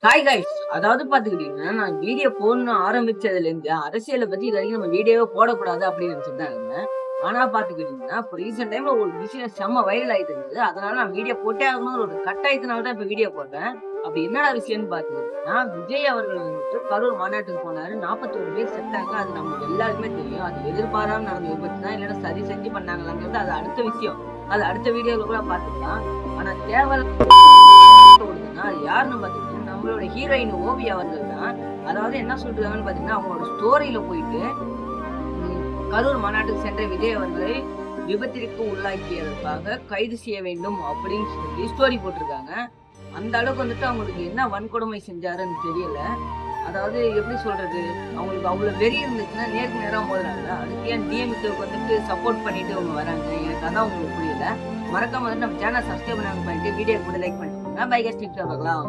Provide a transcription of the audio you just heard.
Hi guys. அதாவது பாத்துக்கிட்டீங்கன்னா, நான் வீடியோ போடணும்னு ஆரம்பிச்சதுலேருந்து, அரசியல பத்தி இது வரைக்கும் நம்ம வீடியோவே போடக்கூடாது அப்படின்னு நினைச்சுட்டு தான் இருந்தேன். ஆனா பாத்துக்கிட்டீங்கன்னா, இப்ப ரீசென்ட் டைம்ல ஒரு விஷயம் செம்ம வைரல் ஆயிட்டு இருந்தது. அதனால நான் வீடியோ போட்டே ஆகணும்னு ஒரு கட்டாயத்தினால தான் இப்ப வீடியோ போடுறேன். அப்படி என்னடா விஷயம்னு பாத்துக்கிட்டீங்கன்னா, விஜய் அவர்கள் வந்துட்டு கரூர் மாநாட்டுக்கு போனாரு. 41 பேர் செத்தாங்க. அது நமக்கு எல்லாருக்குமே தெரியும். அது எதிர்பாராம நடந்த விபத்து தான். இல்லன்னா சரி செஞ்சு பண்ணாங்களாங்கிறது அது அடுத்த விஷயம். அது அடுத்த வீடியோல கூட பாத்துக்கலாம். ஆனா ஓடுதுன்னா, அது யாருன்னு பாத்தீங்கன்னா, நம்மளோட ஹீரோயின் ஓவியா அவர்கள் தான். அதாவது என்ன சொல்றாங்கன்னு பாத்தீங்கன்னா, அவங்களோட ஸ்டோரியில போயிட்டு, கரூர் மாநாட்டுக்கு சென்ற விஜய் அவர்களை விபத்திற்கு உள்ளாக்கியதற்காக கைது செய்ய வேண்டும் அப்படின்னு சொல்லி ஸ்டோரி போட்டிருக்காங்க. அந்த அளவுக்கு வந்துட்டு அவங்களுக்கு என்ன வன்கொடுமை செஞ்சாருன்னு தெரியல. அதாவது எப்படி சொல்றது? அவங்களுக்கு அவ்ளோ வெறி இருந்துச்சுன்னா, நேருக்கு நேரா மோதுறாங்கல்ல. அதுக்கு ஏன் டிஎம்கேக்கு வந்துட்டு சப்போர்ட் பண்ணிட்டு அவங்க வராங்க. எனக்கு அதான் உங்களுக்கு புரியல. மறக்காம வந்து நம்ம சேனல் சப்ஸ்கிரைப் பண்ணிட்டு வீடியோ கூட லைக் பண்ணிக்கோங்க. பை கைஸ், பார்க்கலாம்.